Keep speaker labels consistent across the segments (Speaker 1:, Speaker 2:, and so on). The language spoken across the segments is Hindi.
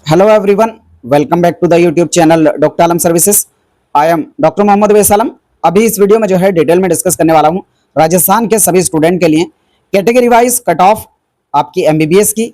Speaker 1: Hello everyone, welcome back to the YouTube channel Dr. Alam Services. I am Dr. Mohammad वैस आलम। अभी इस वीडियो में जो है डिटेल में डिस्कस करने वाला हूँ राजस्थान के सभी स्टूडेंट के लिए कैटेगरी वाइज कट ऑफ आपकी एमबीबीएस की,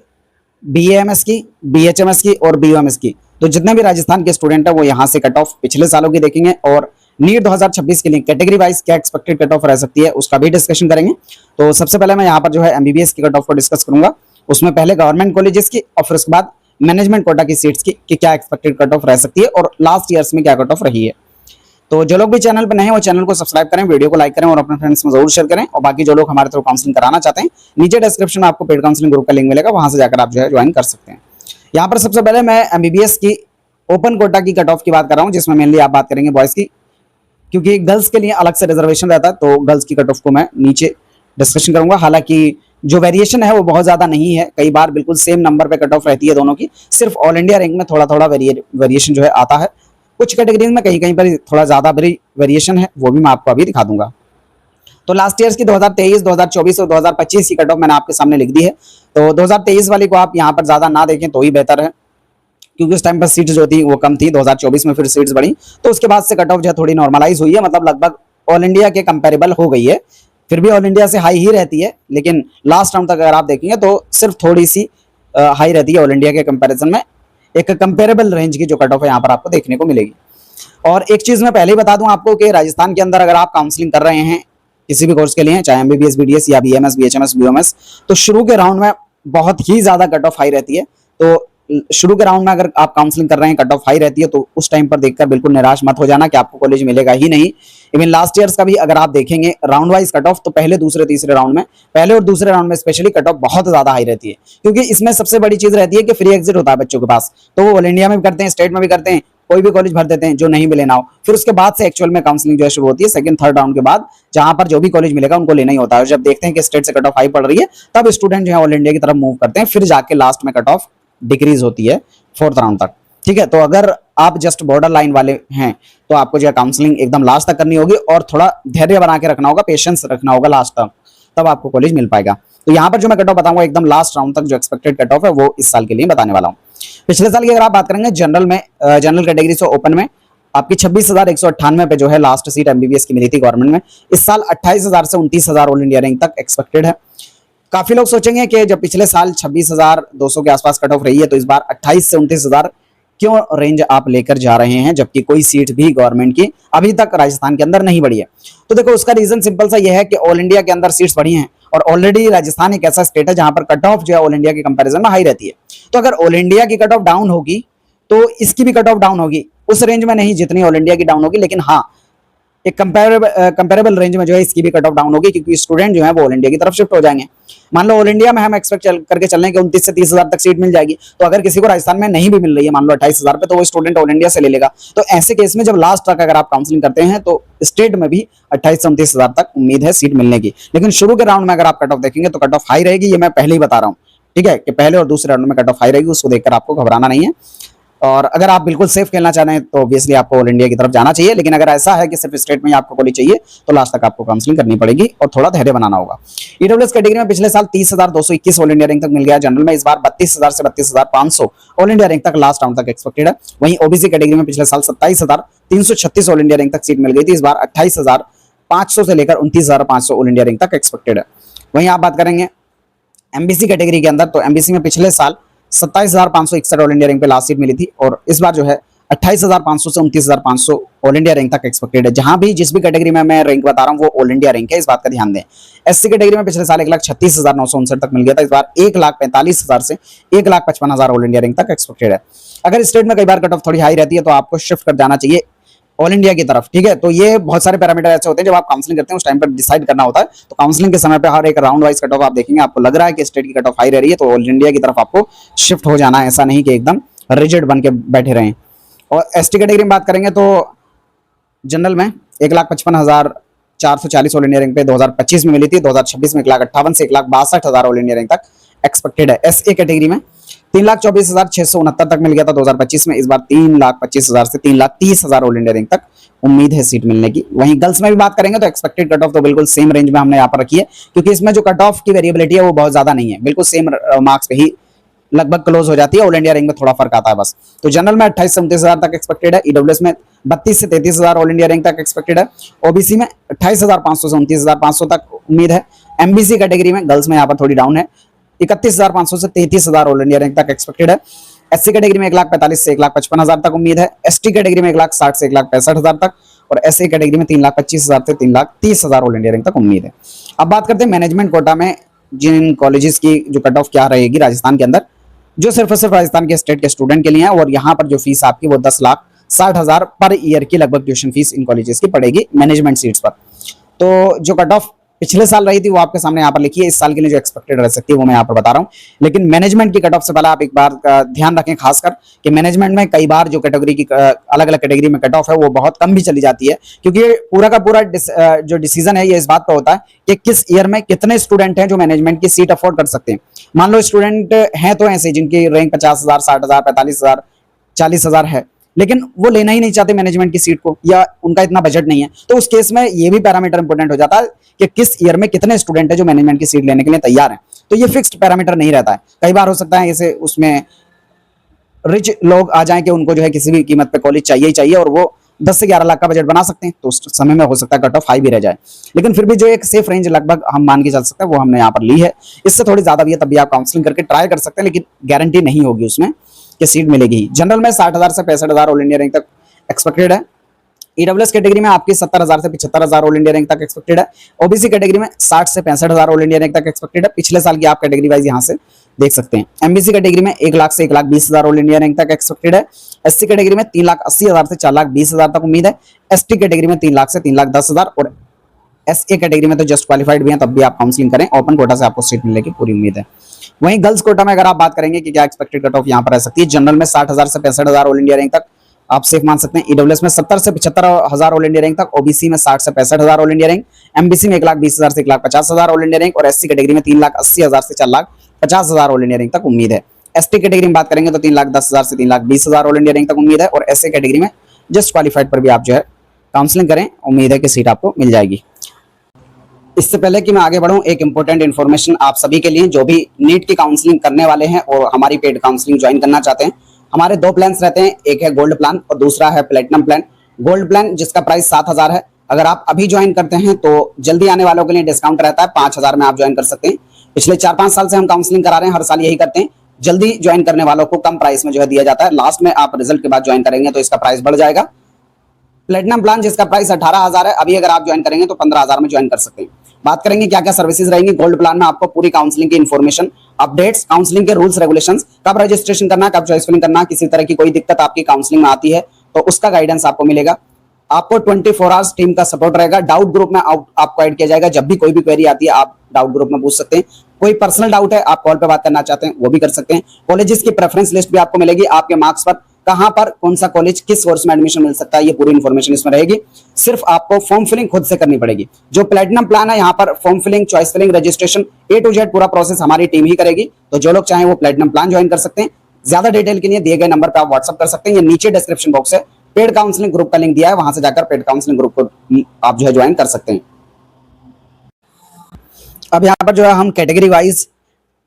Speaker 1: बीएएमएस की, बीएचएमएस की और बीओएमएस की। तो जितने भी राजस्थान के स्टूडेंट है वो यहाँ से कट ऑफ पिछले सालों की देखेंगे और नीट 2026 के लिए कैटेगरी वाइज क्या एक्सपेक्टेड कट ऑफ रह सकती है उसका भी डिस्कशन करेंगे। तो सबसे पहले मैं यहाँ पर जो है एमबीबीएस की कट ऑफ को डिस्कस करूंगा। उसमें पहले गवर्नमेंट कॉलेजेस की और फिर उसके बाद मैनेजमेंट कोटा की सीट्स की कि क्या एक्सपेक्टेड कट ऑफ रह सकती है और लास्ट ईयर्स में क्या कट ऑफ रही है। तो जो लोग भी चैनल पर नए हैं वो चैनल को सब्सक्राइब करें, वीडियो को लाइक करें और अपने फ्रेंड्स में जरूर शेयर करें। और बाकी जो लोग हमारे थ्रू काउंसलिंग कराना चाहते हैं नीचे डिस्क्रिप्शन में आपको पेड काउंसलिंग ग्रुप का लिंक मिलेगा, वहां से जाकर आप जो है ज्वाइन कर सकते हैं। यहाँ पर सबसे पहले मैं एमबीबीएस की ओपन कोटा की कट ऑफ की बात कर रहा हूँ, जिसमें मेनली आप बात करेंगे बॉयज की, क्योंकि गर्ल्स के लिए अलग से रिजर्वेशन रहता है। तो गर्ल्स की कट ऑफ को मैं नीचे डिस्कशन करूंगा। हालांकि जो वेरिएशन है वो बहुत ज्यादा नहीं है, कई बार बिल्कुल सेम नंबर पे कट ऑफ रहती है दोनों की, सिर्फ ऑल इंडिया रैंक में थोड़ा थोड़ा वेरिएशन जो है आता है। कुछ कैटेगरीज में कहीं कहीं पर थोड़ा ज्यादा वेरिएशन है, वो भी मैं आपको अभी दिखा दूंगा। तो लास्ट ईयर्स की 2023, 2024 और 2025 की कट ऑफ मैंने आपके सामने लिख दी है। तो 2023 वाली को आप यहाँ पर ज्यादा ना देखें तो ही बेहतर है, क्योंकि उस टाइम पर सीट्स जो थी वो कम थी। 2024 में फिर सीट्स बढ़ी, तो उसके बाद से कट ऑफ जो है थोड़ी नॉर्मलाइज हुई है, मतलब लगभग ऑल इंडिया के कंपेरेबल हो गई है। फिर भी ऑल इंडिया से हाई ही रहती है, लेकिन लास्ट राउंड तक अगर आप देखेंगे तो सिर्फ थोड़ी सी हाई रहती है ऑल इंडिया के कंपैरिजन में। एक कंपेरेबल रेंज की जो कट ऑफ है यहाँ पर आपको देखने को मिलेगी। और एक चीज मैं पहले ही बता दूं आपको कि राजस्थान के अंदर अगर आप काउंसलिंग कर रहे हैं किसी भी कोर्स के लिए, चाहे एमबीबीएस, बीडीएस या बीएमएस, बीएचएमएस, बीओएमएस, तो शुरू के राउंड में बहुत ही ज्यादा कट ऑफ हाई रहती है। तो शुरू के राउंड में अगर आप काउंसलिंग कर रहे हैं, कट ऑफ हाई रहती है, तो उस टाइम पर देखकर बिल्कुल निराश मत हो जाना कि आपको कॉलेज मिलेगा ही नहीं। इवन लास्ट ईयर्स का भी अगर आप देखेंगे राउंड वाइज कट ऑफ, तो पहले दूसरे तीसरे राउंड में, पहले और दूसरे राउंड में स्पेशली कट ऑफ बहुत ज्यादा हाई रहती है, क्योंकि इसमें सबसे बड़ी चीज रहती है कि फ्री एग्जिट होता है बच्चों के पास। तो वो ऑल इंडिया में भी करते हैं, स्टेट में भी करते हैं, कोई भी कॉलेज भर देते हैं जो नहीं मिले ना हो। फिर उसके बाद से एक्चुअल में काउंसलिंग जो है शुरू होती है सेकंड थर्ड राउंड के बाद, जहां पर जो भी कॉलेज मिलेगा उनको लेना ही होता है। जब देखते हैं कि स्टेट से कट ऑफ हाई पड़ रही है, तब स्टूडेंट जो है ऑल इंडिया की तरफ मूव करते हैं, फिर जाके लास्ट में कट ऑफ डिक्रीज होती है फोर्थ राउंड तक। ठीक है, तो अगर आप जस्ट बॉर्डर लाइन वाले हैं तो आपको जो है काउंसलिंग एकदम लास्ट तक करनी होगी और थोड़ा धैर्य बना के रखना होगा, पेशेंस रखना होगा लास्ट तक, तब आपको कॉलेज मिल पाएगा। तो यहाँ पर जो मैं कट ऑफ बताऊंगा एकदम लास्ट राउंड तक जो एक्सपेक्टेड कट ऑफ है वो इस साल के लिए बताने वाला हूँ। पिछले साल की अगर आप बात करेंगे जनरल में, जनरल कैटेगरी से ओपन में आपकी 26,198 पे जो है लास्ट सीट एमबीबीएस की मिली थी गवर्नमेंट में। इस साल 28,000 से 29,000 ऑल इंडिया रैंक तक एक्सपेक्टेड है। काफी लोग सोचेंगे कि जब पिछले साल 26,200 के आसपास कट ऑफ रही है, तो इस बार 28 से 29,000 क्यों रेंज आप लेकर जा रहे हैं, जबकि कोई सीट भी गवर्नमेंट की अभी तक राजस्थान के अंदर नहीं बढ़ी है। तो देखो उसका रीजन सिंपल सा यह है कि ऑल इंडिया के अंदर सीट्स बढ़ी हैं और ऑलरेडी राजस्थान एक ऐसा स्टेट है जहां पर कट ऑफ जो है ऑल इंडिया के कंपैरिजन में हाई रहती है। तो अगर ऑल इंडिया की कट ऑफ डाउन होगी तो इसकी भी कट ऑफ डाउन होगी, उस रेंज में नहीं जितनी ऑल इंडिया की डाउन होगी, लेकिन हाँ एक कंपेरेबल रेंज में जो है इसकी भी कट ऑफ डाउन होगी, क्योंकि स्टूडेंट जो है वो ऑल इंडिया की तरफ शिफ्ट हो जाएंगे। मान लो ऑल इंडिया में हम एक्सपेक्ट करके चल रहे हैं कि 29 से 30,000 तक सीट मिल जाएगी, तो अगर किसी को राजस्थान में नहीं भी मिल रही है मान लो 28,000 पे, तो वो स्टूडेंट ऑल इंडिया से ले लेगा। तो ऐसे केस में जब लास्ट तक अगर आप काउंसलिंग करते हैं तो स्टेट में भी 28 से 29,000 तक उम्मीद है सीट मिलने की। लेकिन शुरू के राउंड में अगर आप कट ऑफ देखेंगे तो कट ऑफ हाई रहेगी, ये मैं पहले ही बता रहा हूँ। ठीक है, कि पहले और दूसरे राउंड में कट ऑफ हाई रहेगी, उसको देखकर आपको घबराना नहीं है। और अगर आप बिल्कुल सेफ खेलना चाह रहे हैं तो ऑब्वियसली आपको ऑल इंडिया की तरफ जाना चाहिए। लेकिन अगर ऐसा है कि सिर्फ स्टेट में ही आपको कॉलेज चाहिए तो लास्ट तक आपको काउंसलिंग करनी पड़ेगी और थोड़ा धैर्य बनाना होगा। ईडब्ल्यूएस कैटेगरी में पिछले साल 30,221 ऑल इंडिया रैंक तक मिल गया जनरल में, इस बार 32,000 से 32,500 ऑल इंडिया रैंक तक लास्ट राउंड तक एक्सपेक्टेड है। वहीं ओबीसी कैटेगरी में पिछले साल 27,336 ऑल इंडिया रैंक तक सीट मिल गई थी, इस बार 28,500 से लेकर 29,500 ऑल इंडिया रैंक तक एक्सपेक्टेड है। वहीं आप बात करेंगे एमबीसी कैटेगरी के अंदर, तो एमबीसी में पिछले साल 27,561 ऑल इंडिया रैंक पे लास्ट सीट मिली थी और इस बार जो है 28,500 से 29,500 ऑल इंडिया रैंक तक एक्सपेक्टेड है। जहां भी जिस भी कैटेगरी में मैं रैंक बता रहा हूं वो ऑल इंडिया रैंक है, इस बात का ध्यान दें। एससी कैटेगरी में पिछले साल 1,36,959 तक मिल गया था, इस बार 1,45,000 से 1,55,000 ऑल इंडिया रैंक तक एक्सपेक्टेड है। अगर स्टेट में कई बार कट ऑफ थोड़ी हाई रहती है तो आपको शिफ्ट कर जाना चाहिए ऑल इंडिया की तरफ। ठीक है, तो ये बहुत सारे पैरामीटर ऐसे होते हैं जब आप काउंसलिंग करते हैं उस टाइम पर डिसाइड करना होता है। तो काउंसलिंग के समय पे हर एक राउंड वाइज कट ऑफ आप देखेंगे, आपको लग रहा है कि स्टेट की कट ऑफ हाई रह रही है तो ऑल इंडिया की तरफ आपको शिफ्ट हो जाना है, ऐसा नहीं कि एकदम रिजिड बन के बैठे रहें। और एसटी कैटेगरी में बात करेंगे तो जनरल में 1,55,440 ऑल इंडिया रैंक पे 2025 में मिली थी, 2026 में 1,58,000 से 1,62,000 ऑल इंडिया रैंक तक एक्सपेक्टेड है। एसए कैटेगरी में 3,24,669 तक मिल गया था 2025 में, इस बार 3,25,000 से 3,30,000 ऑल इंडिया रैंक तक उम्मीद है सीट मिलने की। वहीं गर्ल्स में भी बात करेंगे तो एक्सपेक्टेड कट ऑफ तो बिल्कुल सेम रेंज में हमने यहाँ पर रखी है, क्योंकि इसमें जो कट ऑफ की वेरिएबिलिटी है वो बहुत ज्यादा नहीं है, बिल्कुल सेम मार्क्स पे ही लगभग क्लोज हो जाती है। ऑल इंडिया रैंक में थोड़ा फर्क आता है बस। तो जनरल में 28 से 29,000 तक एक्सपेक्टेड है, ईडब्ल्यूएस में 32 से 33,000 ऑल इंडिया रैंक तक एक्सपेक्टेड है, ओबीसी में 28,500 से 29,500 तक उम्मीद है, एमबीसी कैटेगरी में गर्ल्स में यहाँ पर थोड़ी डाउन है, 31,500 से 33,000 ऑल इंडिया रैंक तक एक्सपेक्टेड है, एससी कैटेगरी में 1,45,000 से 1,55,000 तक उम्मीद है, एसटी कैटेगरी में 1,60,000 से 1,65,000 तक और एससी कैटेगरी में 3,25,000 से 3,30,000 ऑल इंडिया रैंक तक उम्मीद है। अब बात करते हैं मैनेजमेंट कोटा में जिन कॉलेजेस की जो कट ऑफ क्या रहेगी राजस्थान के अंदर, जो सिर्फ और सिर्फ राजस्थान के स्टेट के स्टूडेंट के लिए है, और यहाँ पर जो फीस आपकी वो 10,60,000 पर ईयर की लगभग ट्यूशन फीस इन कॉलेजेस की पड़ेगी मैनेजमेंट सीट्स पर। तो जो कट ऑफ पिछले साल रही थी वो आपके सामने यहाँ पर लिखी है, इस साल के लिए जो एक्सपेक्टेड रह सकती है वो मैं यहाँ पर बता रहा हूँ। लेकिन मैनेजमेंट की कट ऑफ से पहले आप एक बार ध्यान रखें खासकर कि मैनेजमेंट में कई बार जो कैटेगरी की अलग अलग कैटेगरी में कट ऑफ है वो बहुत कम भी चली जाती है, क्योंकि पूरा का पूरा जो डिसीजन है ये इस बात पर होता है कि किस ईयर में कितने स्टूडेंट हैं जो मैनेजमेंट की सीट अफोर्ड कर सकते हैं। मान लो स्टूडेंट हैं तो ऐसे जिनकी रैंक 50,000, 60,000, 45,000, 40,000 है, लेकिन वो लेना ही नहीं चाहते मैनेजमेंट की सीट को या उनका इतना बजट नहीं है, तो उस केस में ये भी पैरामीटर इंपॉर्टेंट हो जाता है कि किस ईयर में कितने स्टूडेंट है जो मैनेजमेंट की सीट लेने के लिए तैयार हैं। तो ये फिक्स्ड पैरामीटर नहीं रहता है, कई बार हो सकता है जैसे उसमें रिच लोग आ जाएं कि उनको जो है किसी भी कीमत पे कॉलेज चाहिए ही चाहिए और वो 10 से 11 लाख का बजट बना सकते हैं, तो उस समय में हो सकता है कट ऑफ हाई भी रह जाए। लेकिन फिर भी जो एक सेफ रेंज लगभग हम मान के चल सकते हैं वो हमने यहाँ पर ली है। इससे थोड़ी ज्यादा भी है तब भी आप काउंसलिंग करके ट्राई कर सकते हैं, लेकिन गारंटी नहीं होगी उसमें कि सीट मिलेगी। जनरल में 60,000 से 65,000 ऑल इंडिया रैंक तक एक्सपेक्टेड है, ईडब्ल्यूएस कैटेगरी में आपकी 70,000 से 75,000 ऑल इंडिया रैंक तक एक्सपेक्टेड है, ओबीसी कैटेगरी में 60 से 65,000 ऑल इंडिया रैंक तक एक्सपेक्टेड है। पिछले साल की आप कैटेगरी वाइज यहाँ से देख सकते हैं। एमबीसी कैटेगरी में 1 लाख से 1,20,000 ऑल इंडिया रैंक तक एक्सपेक्टेड है, एससी कैटेगरी में 3,80,000 से 4,20,000 तक उम्मीद है, एसटी कैटेगरी में 3 लाख से 3,10,000 और एसए कैटेगरी में तो जस्ट क्वालिफाइड भी हैं तब भी आप काउंसलिंग करें, ओपन कोटा से आपको सीट मिलने की पूरी उम्मीद है। वहीं गर्ल्स कोटा में अगर आप बात करेंगे कि क्या एक्सपेक्टेड कट ऑफ यहाँ पर रह सकती है, जनरल में 60,000 से 65,000 ऑल इंडिया रैंक तक आप सेफ मान सकते हैं, ईडब्ल्यूएस में 70 से 75,000 ऑल इंडिया रैंक तक, ओबीसी में 60 से 65,000 ऑल इंडिया रैंक, एमबीसी में 1,20,000 से 1,50,000 ऑल इंडिया रैंक और एससी कैटेगरी में 3,80,000 से 4,50,000 ऑल इंडिया रैंक तक उम्मीद है। एसटी कैटेगरी में बात करेंगे तो 3,10,000 से 3,20,000 ऑल इंडिया रैंक तक उम्मीद है और एसए कैटेगरी में जस्ट क्वालिफाइड पर भी आप जो है काउंसलिंग करें, उम्मीद है कि सीट आपको मिल जाएगी। इससे पहले कि मैं आगे बढ़ूं, एक इंपॉर्टेंट इन्फॉर्मेशन आप सभी के लिए जो भी नीट की काउंसलिंग करने वाले हैं और हमारी पेड काउंसलिंग ज्वाइन करना चाहते हैं। हमारे 2 प्लान्स रहते हैं, एक है गोल्ड प्लान और दूसरा है प्लेटिनम प्लान। गोल्ड प्लान जिसका प्राइस 7,000 है, अगर आप अभी ज्वाइन करते हैं तो जल्दी आने वालों के लिए डिस्काउंट रहता है, 5,000 में आप ज्वाइन कर सकते हैं। पिछले 4-5 साल से हम काउंसलिंग करा रहे हैं, हर साल यही करते हैं, जल्दी ज्वाइन करने वालों को कम प्राइस में जो है दिया जाता है। लास्ट में आप रिजल्ट के बाद ज्वाइन करेंगे तो इसका प्राइस बढ़ जाएगा। प्लेटिनम प्लान जिसका प्राइस 18,000 है, अभी अगर आप ज्वाइन करेंगे तो 15,000 में ज्वाइन कर सकते हैं। बात करेंगे क्या क्या सर्विसेज रहेंगी गोल्ड प्लान में, आपको पूरी काउंसलिंग की इन्फॉर्मेशन, अपडेट्स, काउंसलिंग के रूल्स रेगुलेशंस, कब रजिस्ट्रेशन करना, कब चॉइस फिलिंग करना, किसी तरह की कोई दिक्कत आपकी काउंसलिंग में आती है तो उसका गाइडेंस आपको मिलेगा। आपको 24 आवर्स टीम का सपोर्ट रहेगा। डाउट ग्रुप में आपको ऐड किया जाएगा, जब भी कोई भी क्वेरी आती है आप डाउट ग्रुप में पूछ सकते हैं। कोई पर्सनल डाउट है आप कॉल पे बात करना चाहते हैं वो भी कर सकते हैं। कॉलेजेस की प्रेफरेंस लिस्ट भी आपको मिलेगी, आपके मार्क्स पर कहां पर कौन सा कॉलेज किस कोर्स में एडमिशन मिल सकता है, ये पूरी इंफॉर्मेशन इसमें रहेगी। सिर्फ आपको फॉर्म फिलिंग खुद से करनी पड़ेगी। जो प्लेटिनम प्लान है यहाँ पर form filling, choice filling, registration A to Z पूरा प्रोसेस हमारी टीम ही करेगी। तो जो लोग चाहें वो प्लेटिनम प्लान ज्वाइन कर सकते हैं। ज्यादा डिटेल के लिए दिए गए नंबर पर आप व्हाट्सअप कर सकते हैं, ये नीचे डिस्क्रिप्शन बॉक्स है, पेड काउंसलिंग ग्रुप का लिंक दिया है, वहां से जाकर पेड काउंसलिंग ग्रुप को आप जो है ज्वाइन कर सकते हैं। अब यहाँ पर जो है हम कैटेगरी वाइज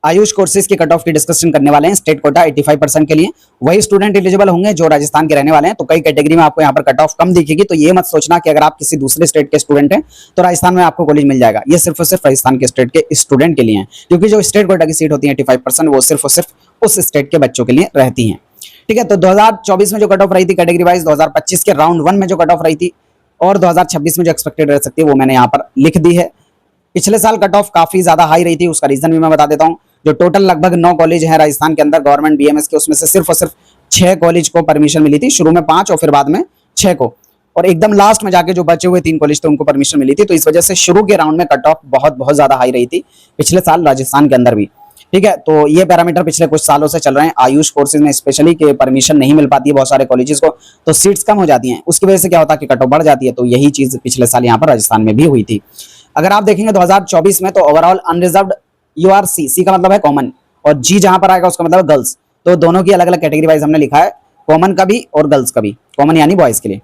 Speaker 1: आयुष कोर्सेज की कट ऑफ की डिस्कशन करने वाले हैं। स्टेट कोटा 85% के लिए वही स्टूडेंट एलिजिबल होंगे जो राजस्थान के रहने वाले हैं। तो कई कैटेगरी में आपको यहाँ पर कट ऑफ कम दिखेगी, तो ये मत सोचना कि अगर आप किसी दूसरे स्टेट के स्टूडेंट हैं तो राजस्थान में आपको कॉलेज मिल जाएगा। ये सिर्फ और सिर्फ राजस्थान के स्टेट के स्टूडेंट के लिए है, क्योंकि जो स्टेट कोटा की सीट होती है 85% वो सिर्फ और सिर्फ उस स्टेट के बच्चों के लिए रहती है। ठीक है, तो 2024 में जो कट ऑफ रही थी कैटेगरी वाइज, 2025 के राउंड 1 में जो कट ऑफ रही थी और 2026 में जो एक्सपेक्टेड रह सकती है वो मैंने यहाँ पर लिख दी है। पिछले साल कट ऑफ काफी ज्यादा हाई रही थी, उसका रीजन भी मैं बता देता हूँ। जो टोटल लगभग 9 कॉलेज हैं राजस्थान के अंदर गवर्नमेंट बीएमएस के, उसमें से सिर्फ और सिर्फ 6 कॉलेज को परमिशन मिली थी। शुरू में 5 और फिर बाद में 6 को, और एकदम लास्ट में जाके जो बचे हुए 3 कॉलेज थे उनको परमिशन मिली थी। तो इस वजह से शुरू के राउंड में कट ऑफ बहुत ज्यादा हाई रही थी पिछले साल राजस्थान के अंदर भी। ठीक है, तो ये पैरामीटर पिछले कुछ सालों से चल रहे हैं आयुष कोर्सेज में, स्पेशली कि परमिशन नहीं मिल पाती है बहुत सारे कॉलेजेस को, तो सीट्स कम हो जाती हैं। उसकी वजह से क्या होता है कि कट ऑफ बढ़ जाती है। तो यही चीज पिछले साल यहाँ पर राजस्थान में भी हुई थी। अगर आप देखेंगे 2024 में तो ओवरऑल अनरिजर्व्ड URC, सी का मतलब है कॉमन, और G जहां पर आएगा उसका मतलब है गर्ल्स। तो दोनों की अलग अलग कैटेगरी वाइज हमने लिखा है, कॉमन का भी और गर्ल्स का भी। कॉमन यानी बॉयज के लिए।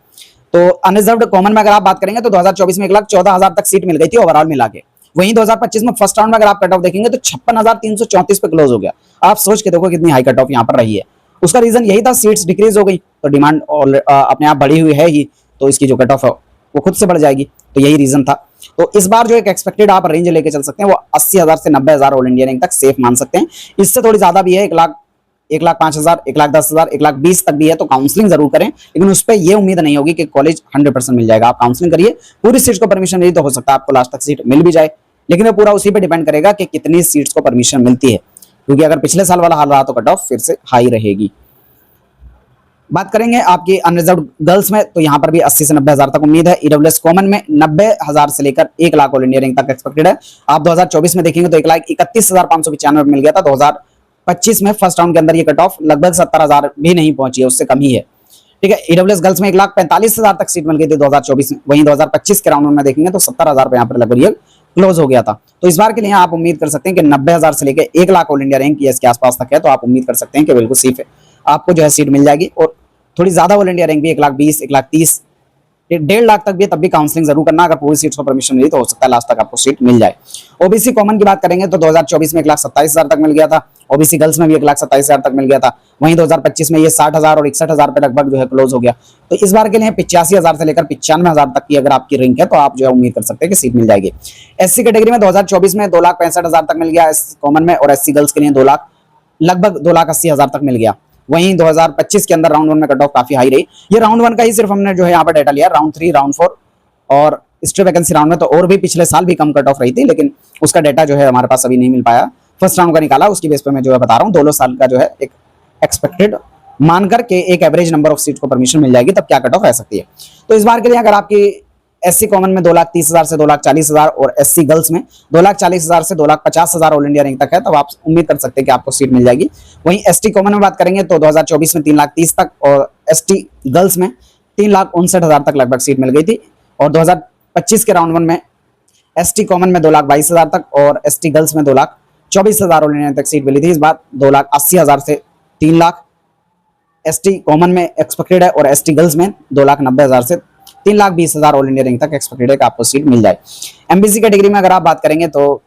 Speaker 1: तो अनरिजर्व्ड कॉमन में अगर आप बात करेंगे तो 2024 में 1,14,000 तक सीट मिल गई थी ओवरऑल मिला के, वहीं 2025 में फर्स्ट राउंड में अगर आप कट ऑफ देखेंगे तो 56,334 पे क्लोज हो गया। आप सोच के देखो कितनी हाई कट ऑफ यहाँ पर रही है। उसका रीजन यही था, सीट्स डिक्रीज हो गई तो डिमांड अपने आप बढ़ी हुई है ही, तो इसकी जो कट ऑफ है वो खुद से बढ़ जाएगी, तो यही रीजन था। तो इस बार जो एक एक्सपेक्टेड आप रेंज लेके चल सकते हैं वो 80,000 से 90,000 ऑल इंडिया रैंक तक सेफ मान सकते हैं। इससे थोड़ी ज्यादा भी है, 1,05,000, 1,10,000, 1,20,000 तक भी है, तो काउंसलिंग जरूर करें, लेकिन उस पर यह उम्मीद नहीं होगी कि कॉलेज 100% मिल जाएगा। आप काउंसलिंग करिए, पूरी सीट्स को परमिशन मिली तो हो सकता है आपको लास्ट तक सीट मिल भी जाए, लेकिन वो पूरा उसी पे डिपेंड करेगा कि कितनी सीट्स को परमिशन मिलती है, क्योंकि अगर पिछले साल वाला हाल रहा तो कट ऑफ फिर से हाई रहेगी। बात करेंगे आपकी अनरिजर्व गर्ल्स में, तो यहाँ पर भी 80 से 90,000 तक उम्मीद है। ईडब्ल्यूएस कॉमन में 90,000 से लेकर 1 लाख ऑल इंडिया रैंक तक एक्सपेक्टेड है। आप 2024 में देखेंगे तो 1,31,595 मिल गया था। 2025 में फर्स्ट राउंड के अंदर ये कट ऑफ लगभग 70,000 भी नहीं पहुंची है, उससे कम ही है। ठीक है, ईडब्ल्यूएस गर्ल्स में 1,45,000 तक सीट मिल गई थी 2024 में। वहीं 2025 के राउंड में देखेंगे तो 70,000 पे यहाँ पर लगभग ये क्लोज हो गया था। तो इस बार के लिए आप उम्मीद कर सकते हैं कि 90,000 से लेकर 1 लाख ऑल इंडिया रैंक इसके आसपास तक है, तो आप उम्मीद कर सकते हैं कि बिल्कुल सेफ है, आपको जो है सीट मिल जाएगी। और थोड़ी ज्यादा ऑल इंडिया रैंक भी 1,20,000, 1,30,000, 1.5 लाख तक भी, तब भी काउंसलिंग जरूर करना। अगर पूरी सीट्स को परमिशन मिली तो हो सकता है लास्ट तक आपको सीट मिल जाए। ओबीसी कॉमन की बात करेंगे तो 2024 में 1,27,000 तक मिल गया था। ओबीसी गर्ल्स में भी 1,27,000 तक मिल गया था। वहीं 2025 में ये 60,000 और 61,000 पे लगभग जो है क्लोज हो गया। तो इस बार के लिए 85,000 से लेकर 95,000 तक की अगर आपकी रैंक है तो आप जो है उम्मीद कर सकते हैं कि सीट मिल जाएगी। एससी कैटेगरी में 2024 में 2,65,000 तक मिल गया कॉमन में, और एससी गर्ल्स के लिए लगभग 2,80,000 तक मिल गया। वहीं 2025 के अंदर राउंड 1 में कट ऑफ काफी हाई रही। ये राउंड 1 का ही सिर्फ हमने जो है यहाँ पर डाटा लिया। राउंड 3, राउंड 4 और स्ट्रे वैकेंसी राउंड में तो और भी पिछले साल भी कम कट ऑफ रही थी, लेकिन उसका डाटा जो है हमारे पास अभी नहीं मिल पाया। फर्स्ट राउंड का निकाला, उसकी बेस पे मैं जो है बता रहा हूँ। 2 साल का जो है एक एक्सपेक्टेड मानकर के एक एवरेज नंबर ऑफ सीट को परमिशन मिल जाएगी, तब क्या कट ऑफ रह सकती है। तो इस बार के लिए अगर आपकी एससी कॉमन में 2,30,000 से 2,40,000 और एससी गर्ल्स में 2,40,000 से 2,50,000 ऑल इंडिया रैंक तक है, तब आप उम्मीद कर सकते हैं कि आपको सीट मिल जाएगी। वहीं एसटी कॉमन में बात करेंगे तो 2024 में 3,30,000 तक और एसटी गर्ल्स में 3,59,000 तक लगभग सीट मिल गई थी। और 2025 के राउंड 1 में एसटी कॉमन में 2,22,000 तक और एसटी गर्ल्स में 2,24,000 ऑल इंडिया तक सीट मिली थी। इस बार 2,80,000 से 3 लाख एसटी कॉमन में एक्सपेक्टेड है और एसटी गर्ल्स में 2,90,000 से 3,20,000 ऑल इंडिया रैंक तक एक्सपेक्टेड है कि आपको सीट मिल जाए। एमबीसी कैटेगरी में अगर आप बात करेंगे तो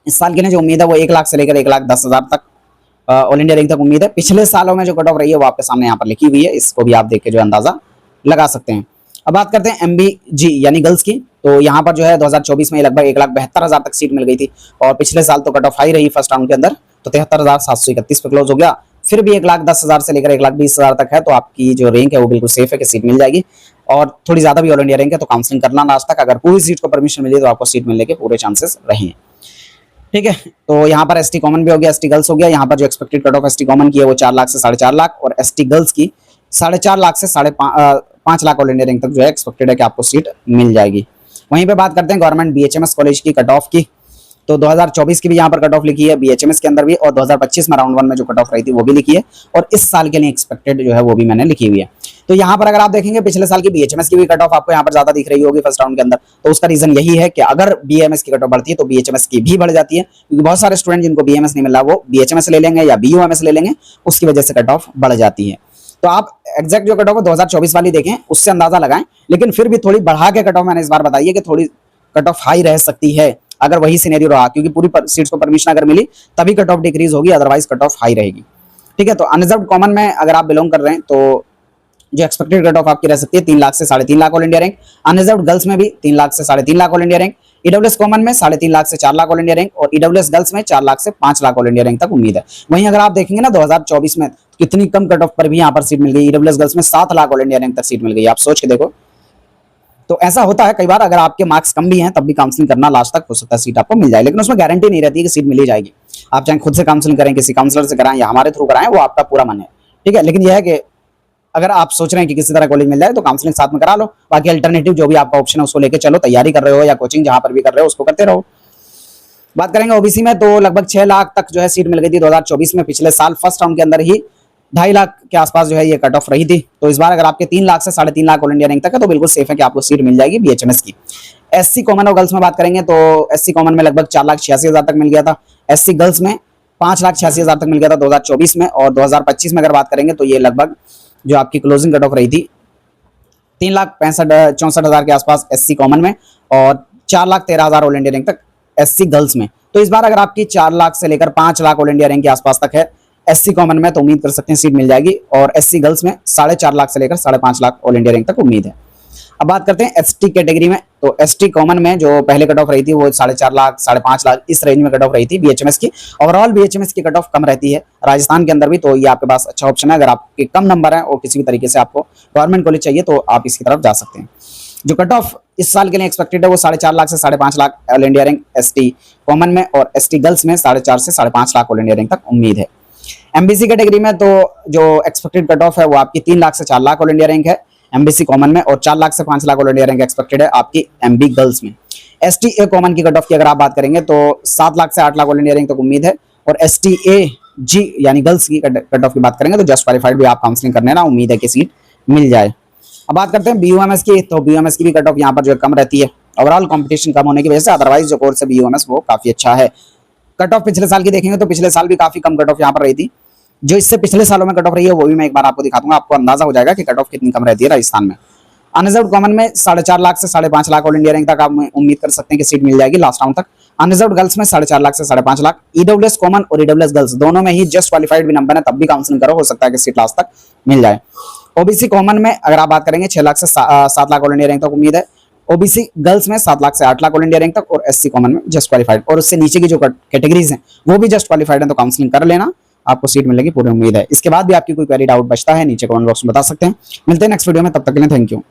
Speaker 1: इस साल के लिए जो उम्मीद है वो 1 लाख से लेकर 1,10,000 तक ऑल इंडिया रैंक तक उम्मीद है। पिछले सालों में जो कट ऑफ रही है वो आपके सामने यहाँ पर लिखी हुई है, इसको भी आप देख के जो अंदाजा लगा सकते हैं। अब बात करते हैं एमबीजी यानी गर्ल्स की, तो यहाँ पर जो है 2024 में लगभग 1,72,000 तक सीट मिल गई थी और पिछले साल तो कट ऑफ हाई रही फर्स्ट राउंड के अंदर, तो 73,731 पे क्लोज हो गया। फिर भी 1,10,000 से लेकर 1,20,000 तक है, तो आपकी जो रैंक है वो बिल्कुल सेफ है कि सीट मिल जाएगी। और थोड़ी ज्यादा भी ऑल इंडिया रैंक है तो काउंसलिंग करना लास्ट तक, अगर पूरी सीट को परमिशन मिली तो आपको सीट मिलने के पूरे चांसेस रहे। ठीक है, तो यहाँ पर एसटी कॉमन भी हो गया, एसटी गर्ल्स हो गया। यहाँ पर जो expected cut off ST common की है वो 4 लाख से 4.5 लाख और एसटी गर्ल्स की 4.5 लाख से 5.5 लाख ऑल इंडिया रैंक तक जो है एक्सपेक्टेड है कि आपको सीट मिल जाएगी। वहीं पे बात करते हैं गवर्नमेंट बीएचएमएस कॉलेज की कट ऑफ की, तो 2024 की भी यहाँ पर कट ऑफ लिखी है बीएचएमएस के अंदर भी, और 2025 में राउंड 1 में जो कट ऑफ रही थी वो भी लिखी है, और इस साल के लिए एक्सपेक्टेड जो है वो भी मैंने लिखी हुई है। तो यहाँ पर अगर आप देखेंगे पिछले साल की बीएचएमएस की भी कट ऑफ आपको यहाँ पर ज्यादा दिख रही होगी फर्स्ट राउंड के अंदर, तो उसका रीजन यही है कि अगर बीएमएस की कट ऑफ बढ़ती है तो बीएचएमएस की भी बढ़ जाती है, क्योंकि बहुत सारे स्टूडेंट जिनको बीएमएस नहीं मिल रहा वो बीएचएमएस ले लेंगे या बीयूएमएस ले लेंगे, उसकी वजह से कट ऑफ बढ़ जाती है। तो आप एग्जैक्ट जो कट ऑफ 2024 वाली देखें उससे अंदाजा लगाएं, लेकिन फिर भी थोड़ी बढ़ा के कट ऑफ मैंने इस बार बताई है कि थोड़ी कट ऑफ हाई रह सकती है अगर वही सिनेरियो रहा, क्योंकि पूरी सीट्स को परमिशन अगर मिली तभी कट ऑफ डिक्रीज होगी, अदरवाइज कट ऑफ हाई रहेगी। ठीक है, तो अनरिजर्व्ड कॉमन में अगर आप बिलोंग कर रहे हैं तो जो एक्सपेक्टेड कट ऑफ आपकी रह सकती है 3 लाख से 3.5 lakh all India rank. Unreserved girls में भी 3 लाख से 3.5 lakh all India rank. EWS common में 3.5 लाख से 4 लाख ऑल इंडिया रैंक और ईडब्ल्यूएस गर्ल्स में 4 लाख से 5 लाख ऑल इंडिया रैंक तक उम्मीद है। वहीं अगर आप देखेंगे ना 2024 में कितनी कम कट ऑफ पर भी यहाँ पर सीट मिल गई, ईडब्ल्यूएस गर्ल्स में 7 लाख ऑल इंडिया रैंक तक सीट मिल गई। आप सोच के देखो, तो ऐसा होता है कई बार, अगर आपके मार्क्स कम भी हैं तब भी काउंसलिंग करना लास्ट तक, हो सकता है सीट आपको मिल जाए, लेकिन उसमें गारंटी नहीं रहती कि सीट मिल ही जाएगी। आप चाहे खुद से काउंसलिंग करें, किसी काउंसलर से कराएं या हमारे थ्रू कराएं, वो आपका पूरा मन है। ठीक है, लेकिन यह है कि अगर आप सोच रहे हैं कि किसी तरह कॉलेज मिल जाए तो काउंसलिंग साथ में करा लो, बाकी अल्टरनेटिव जो भी आपका ऑप्शन है उसको लेके चलो, तैयारी कर रहे हो या कोचिंग जहां पर भी कर रहे हो उसको करते रहो। बात करेंगे ओबीसी में तो लगभग 6 लाख तक जो है सीट मिल गई थी 2024 में। पिछले साल फर्स्ट राउंड के अंदर ही 2.5 लाख के आसपास जो है ये कट ऑफ रही थी, तो इस बार अगर आपके 3 लाख से 3.5 लाख ऑल इंडिया रैंक तक है तो बिल्कुल सेफ है कि आपको सीट मिल जाएगी बीएचएमएस की। एससी कॉमन और गर्ल्स में बात करेंगे तो एससी कॉमन में लगभग 4,86,000 तक मिल गया था, एससी गर्ल्स में 5,86,000 तक मिल गया था 2024 में, और 2025 में अगर बात करेंगे तो ये लगभग जो आपकी क्लोजिंग कट ऑफ रही थी 3,64,000 के आसपास एससी कॉमन में और 4,13,000 ऑल इंडिया रैंक तक SC गर्ल्स में। तो इस बार अगर आपकी 4 लाख से लेकर 5 लाख ऑल इंडिया रैंक के आसपास तक है SC कॉमन में, तो उम्मीद कर सकते हैं सीट मिल जाएगी। और SC गर्ल्स में 4.5 लाख से लेकर 5.5 लाख ऑल इंडिया रैंक तक उम्मीद है। अब बात करते हैं ST कैटेगरी में। तो ST कॉमन में जो पहले कट ऑफ रही थी वो 4.5 लाख 5.5 लाख इस रेंज में कट ऑफ रही थी BHMS की। ओवरऑल BHMS की कट ऑफ कम रहती है राजस्थान के अंदर भी, तो ये आपके पास अच्छा ऑप्शन है। अगर आपके कम नंबर है और किसी भी तरीके से आपको गवर्नमेंट कॉलेज चाहिए तो आप इसकी तरफ जा सकते हैं। जो कट ऑफ इस साल के लिए एक्सपेक्टेड है वो 4.5 लाख से 5.5 lakh all India rank ST common में, और ST गर्ल्स में 4.5 से 5.5 लाख ऑल इंडिया रैंक तक उम्मीद है। MBC कैटेगरी में तो जो एक्सपेक्टेड कट ऑफ है वो आपकी 3 लाख से 4 लाख ऑल इंडिया रैंक है MBC कॉमन में, और 4 लाख से 5 lakh all India rank expected है आपकी MB गर्ल्स में। STA कॉमन की कट ऑफ की अगर आप बात करेंगे तो 7 लाख से 8 लाख ऑल इंडिया रैंक तक उम्मीद है, और STAG यानी गर्ल्स की कट ऑफ की बात करेंगे तो जस्ट क्वालिफाइड भी आप काउंसलिंग करने ना, उम्मीद है कि सीट मिल जाए। अब बात करते हैं BUMS की। तो BUMS की भी कट ऑफ यहाँ पर जो है कम रहती है, ओवरऑल कंपटीशन कम होने की वजह से। अदरवाइज जो कोर्स है BUMS वो काफी अच्छा है। कट ऑफ पिछले साल की देखेंगे तो पिछले साल भी काफी कम कट ऑफ यहाँ पर रही थी। जो इससे पिछले सालों में कट ऑफ रही है वो भी मैं एक बार आपको दिखा दूंगा, आपको अंदाजा हो जाएगा कि कट ऑफ कितनी कम रहती है राजस्थान में। अनरिजर्व्ड कॉमन में 4.5 लाख से 5.5 लाख ऑल इंडिया रैंक तक आप उम्मीद कर सकते हैं कि सीट मिल जाएगी लास्ट राउंड तक। अनरिजर्व्ड गर्ल्स में 4.5 लाख से 5.5 लाख। EWS कॉमन और EWS गर्ल्स दोनों में ही जस्ट क्वालिफाइड भी नंबर है, तब भी काउंसलिंग करो, हो सकता है कि सीट लास्ट तक मिल जाए। OBC कॉमन में अगर आप बात करेंगे 6 लाख से 7 लाख ऑल इंडिया रैंक तक उम्मीद है। OBC गर्ल्स में 7 लाख से 8 लाख ऑल इंडिया रैंक तक, और SC कॉमन में जस्ट क्वालिफाइड। और उससे नीचे की जो कैटेगरीज हैं वो भी जस्ट क्वालिफाइड है, तो काउंसलिंग कर लेना, आपको सीट मिलने की पूरी उम्मीद है। इसके बाद भी आपकी कोई क्वेरी डाउट बचता है नीचे कमेंट बॉक्स में बता सकते हैं। मिलते हैं नेक्स्ट वीडियो में, तब तक के लिए थैंक यू।